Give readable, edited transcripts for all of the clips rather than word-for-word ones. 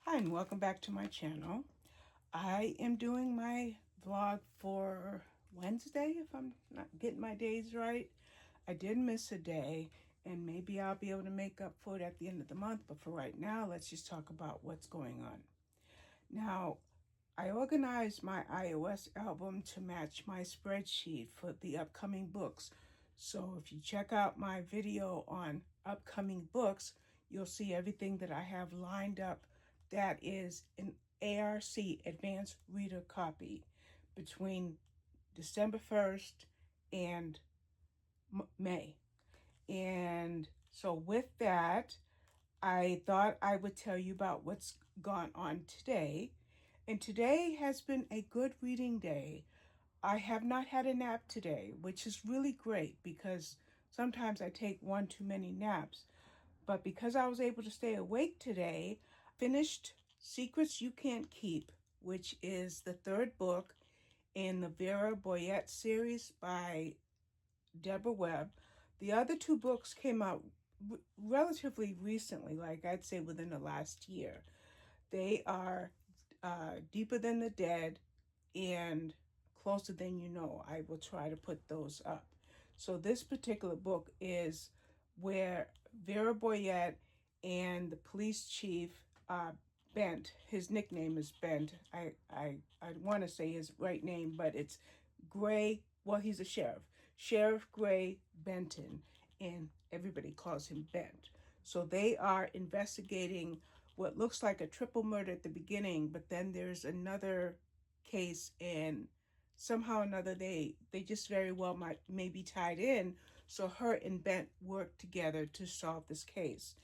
Hi, and welcome back to my channel. I am doing my vlog for Wednesday, if I'm not getting my days right. I did miss a day, and maybe I'll be able to make up for it at the end of the month, but for right now, let's just talk about what's going on. Now, I organized my iOS album to match my spreadsheet for the upcoming books. So if you check out my video on upcoming books, you'll see everything that I have lined up that is an ARC Advanced Reader copy between December 1st and May. And so with that, I thought I would tell you about what's gone on today. And today has been a good reading day. I have not had a nap today, which is really great because sometimes I take one too many naps. But because I was able to stay awake today, finished Secrets You Can't Keep, which is the third book in the Vera Boyette series by Deborah Webb. The other two books came out relatively recently, like I'd say within the last year. They are Deeper Than the Dead and Closer Than You Know. I will try to put those up. So this particular book is where Vera Boyette and the police chief, Bent, his nickname is Bent. I want to say his right name, but it's Gray. Well, he's a sheriff. Sheriff Gray Benton, and everybody calls him Bent. So they are investigating what looks like a triple murder at the beginning, but then there's another case, and somehow or another they just very well may be tied in. So her and Bent work together to solve this case.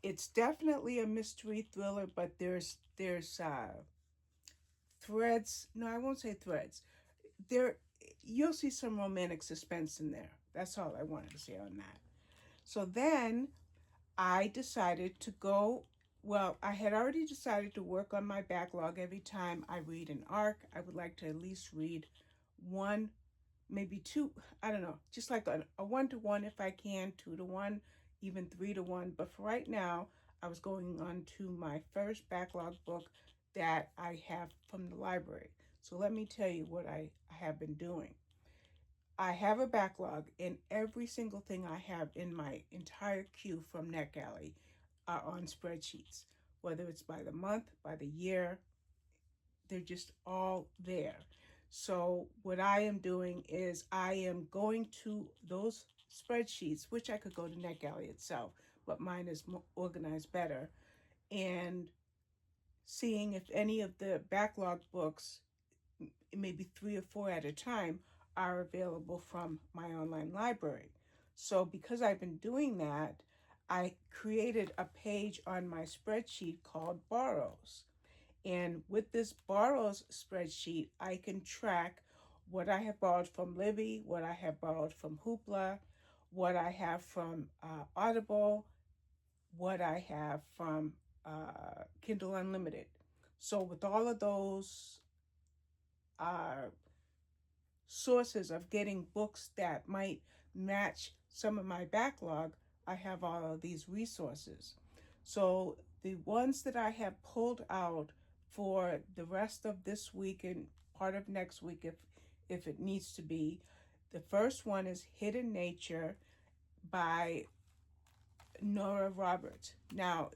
It's definitely a mystery thriller, but there's threads. No, I won't say threads. There, you'll see some romantic suspense in there. That's all I wanted to say on that. So then I decided to go. Well, I had already decided to work on my backlog. Every time I read an arc, I would like to at least read one, maybe two, I don't know, just like a 1-to-1 if I can, 2-to-1, even 3-to-1. But for right now, I was going on to my first backlog book that I have from the library. So let me tell you what I have been doing. I have a backlog, and every single thing I have in my entire queue from NetGalley are on spreadsheets, whether it's by the month, by the year, they're just all there. So what I am doing is I am going to those spreadsheets, which I could go to NetGalley itself, but mine is organized better, and seeing if any of the backlog books, maybe 3 or 4 at a time, are available from my online library. So because I've been doing that, I created a page on my spreadsheet called Borrows. And with this Borrows spreadsheet, I can track what I have borrowed from Libby, what I have borrowed from Hoopla, what I have from Audible, what I have from Kindle Unlimited. So with all of those uh, sources of getting books that might match some of my backlog, I have all of these resources. So the ones that I have pulled out for the rest of this week and part of next week, if it needs to be, the first one is Hidden Nature by Nora Roberts. Now,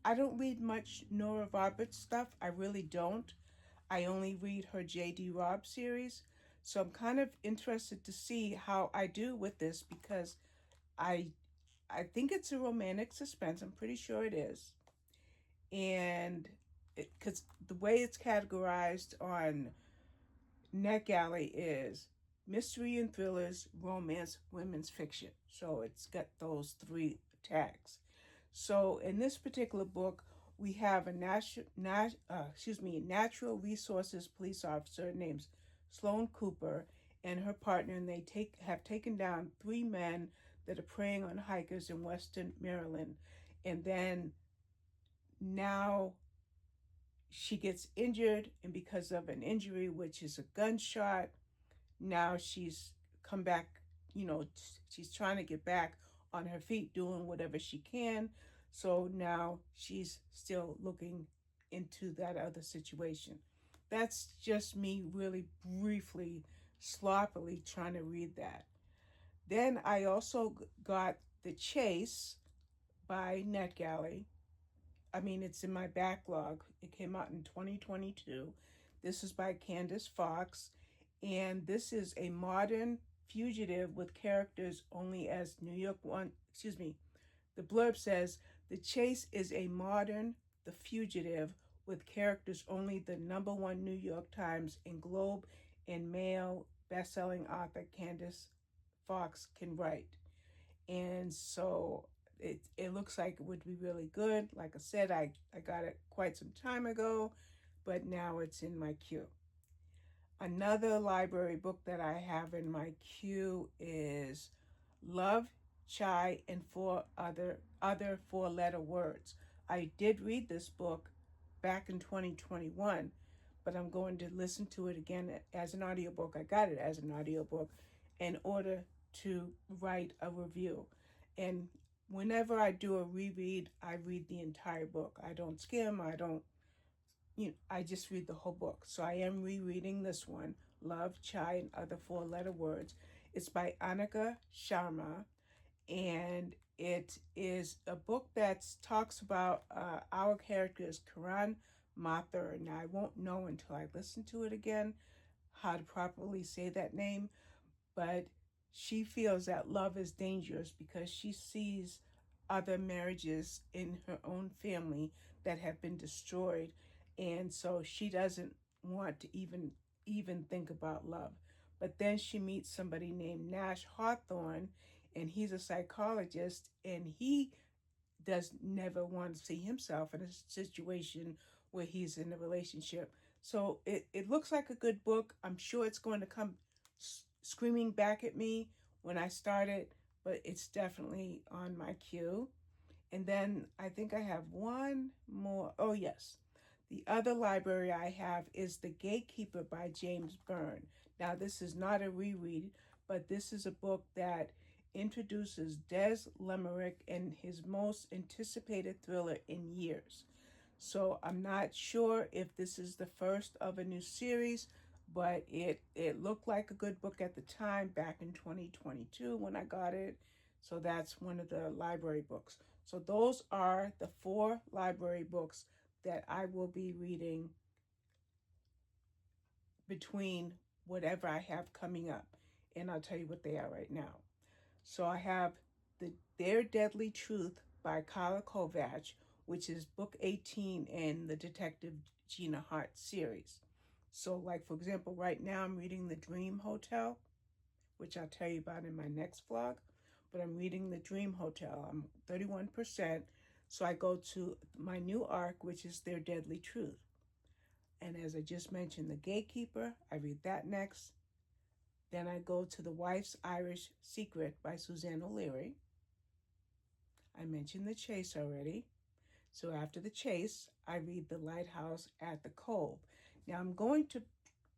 I don't read much Nora Roberts stuff. I really don't. I only read her J.D. Robb series. So I'm kind of interested to see how I do with this because I I think it's a romantic suspense. I'm pretty sure it is. And because the way it's categorized on NetGalley is mystery and thrillers, romance, women's fiction. So it's got those 3 tags. So in this particular book, we have a natural resources police officer named Sloan Cooper and her partner, and they have taken down 3 men that are preying on hikers in Western Maryland. And then now she gets injured, and because of an injury, which is a gunshot, now she's come back, she's trying to get back on her feet, doing whatever she can. So now she's still looking into that other situation. That's just me really briefly, sloppily trying to read that. Then I also got The Chase by NetGalley. I mean, it's in my backlog. It came out in 2022. This is by Candace Fox, and this is a modern fugitive with characters only as New York one. Excuse me. The blurb says The Chase is a modern The Fugitive with characters only the #1 New York Times and Globe and Mail bestselling author Candace Fox can write. And so it looks like it would be really good. Like I said, I got it quite some time ago, but now it's in my queue. Another library book that I have in my queue is Love, Chai, and Four Other Four-Letter Words. I did read this book back in 2021, but I'm going to listen to it again as an audiobook. I got it as an audiobook in order to write a review. And whenever I do a reread, I read the entire book. I don't skim, I just read the whole book. So I am rereading this one, Love, Chai, and Other Four-Letter Words. It's by Anika Sharma, and it is a book that talks about our characters, Karan Mathur. Now, I won't know until I listen to it again how to properly say that name, but she feels that love is dangerous because she sees other marriages in her own family that have been destroyed, and so she doesn't want to even think about love. But then she meets somebody named Nash Hawthorne, and he's a psychologist, and he does never want to see himself in a situation where he's in a relationship. So it looks like a good book. I'm sure it's going to come screaming back at me when I start it, but it's definitely on my queue. And then I think I have one more. Oh, yes. The other library I have is The Gatekeeper by James Byrne. Now, this is not a reread, but this is a book that introduces Des Lemerick and his most anticipated thriller in years. So I'm not sure if this is the first of a new series, but it looked like a good book at the time back in 2022 when I got it. So that's one of the library books. So those are the 4 library books that I will be reading between whatever I have coming up. And I'll tell you what they are right now. So I have Their Deadly Truth by Kyla Kovacs, which is book 18 in the Detective Gina Hart series. So like, for example, right now I'm reading The Dream Hotel, which I'll tell you about in my next vlog. But I'm reading The Dream Hotel. I'm 31%. So I go to my new arc, which is Their Deadly Truth. And as I just mentioned, The Gatekeeper, I read that next. Then I go to The Wife's Irish Secret by Suzanne O'Leary. I mentioned The Chase already. So after The Chase, I read The Lighthouse at the Cove. Now I'm going to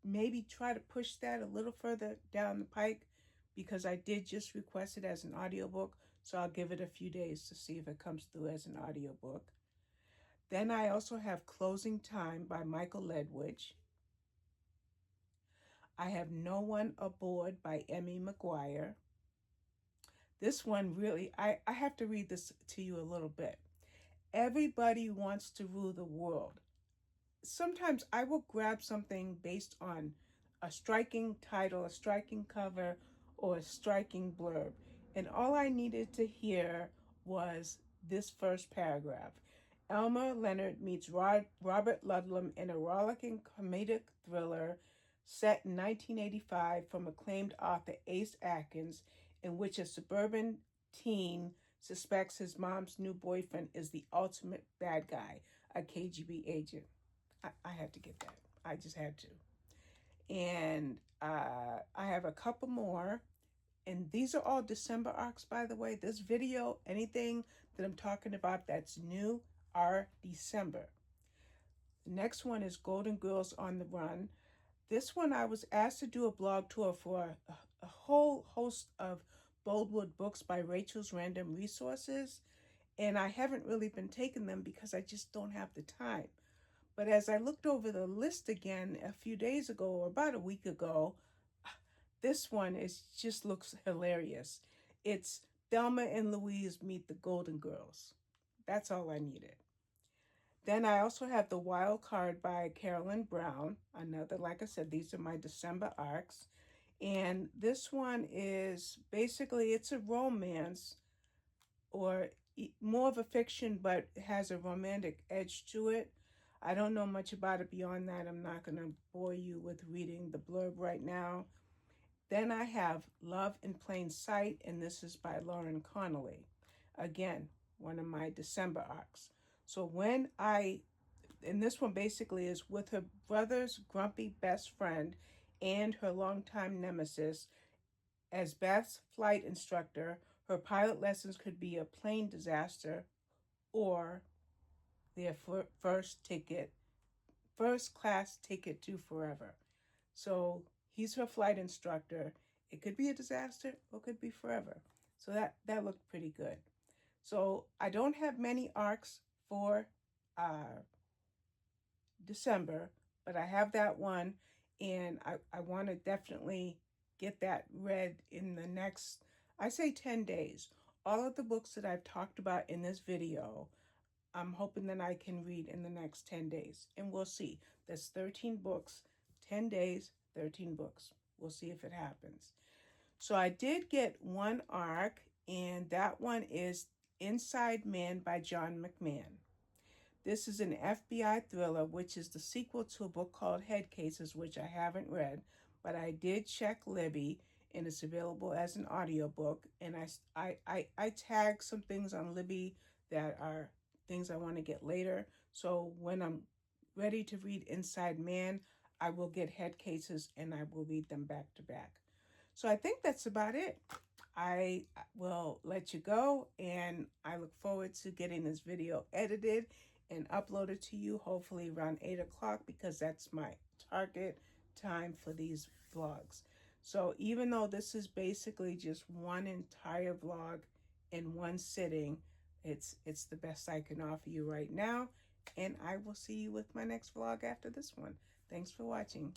maybe try to push that a little further down the pike because I did just request it as an audiobook. So I'll give it a few days to see if it comes through as an audiobook. Then I also have Closing Time by Michael Ledwidge. I have No One Aboard by Emmy McGuire. This one really, I have to read this to you a little bit. Everybody wants to rule the world. Sometimes I will grab something based on a striking title, a striking cover, or a striking blurb. And all I needed to hear was this first paragraph. Elmer Leonard meets Robert Ludlum in a rollicking comedic thriller set in 1985 from acclaimed author Ace Atkins, in which a suburban teen suspects his mom's new boyfriend is the ultimate bad guy, a KGB agent. I had to get that. I just had to. And I have a couple more. And these are all December arcs, by the way. This video, anything that I'm talking about that's new, are December. The next one is Golden Girls on the Run. This one I was asked to do a blog tour for a whole host of Boldwood books by Rachel's Random Resources. And I haven't really been taking them because I just don't have the time. But as I looked over the list again a few days ago, or about a week ago, this one just looks hilarious. It's Thelma and Louise Meet the Golden Girls. That's all I needed. Then I also have The Wild Card by Carolyn Brown. Another, like I said, these are my December arcs. And this one is basically, it's a romance, or more of a fiction, but has a romantic edge to it. I don't know much about it beyond that. I'm not going to bore you with reading the blurb right now. Then I have Love in Plain Sight, and this is by Lauren Connolly. Again, one of my December arcs. So and this one basically is with her brother's grumpy best friend and her longtime nemesis. As Beth's flight instructor, her pilot lessons could be a plane disaster or their first class ticket to forever. So he's her flight instructor. It could be a disaster or it could be forever. So that looked pretty good. So I don't have many arcs for December, but I have that one, and I want to definitely get that read in the next, I say 10 days. All of the books that I've talked about in this video, I'm hoping that I can read in the next 10 days, and we'll see. There's 13 books, 10 days, 13 books. We'll see if it happens. So I did get one arc, and that one is Inside Man by John McMahon. This is an FBI thriller, which is the sequel to a book called Head Cases, which I haven't read, but I did check Libby, and it's available as an audiobook. And I tag some things on Libby that are things I want to get later. So when I'm ready to read Inside Man, I will get Head Cases and I will read them back to back. So I think that's about it. I will let you go, and I look forward to getting this video edited and uploaded to you hopefully around 8 o'clock, because that's my target time for these vlogs. So even though this is basically just one entire vlog in one sitting, it's the best I can offer you right now, and I will see you with my next vlog after this one. Thanks for watching.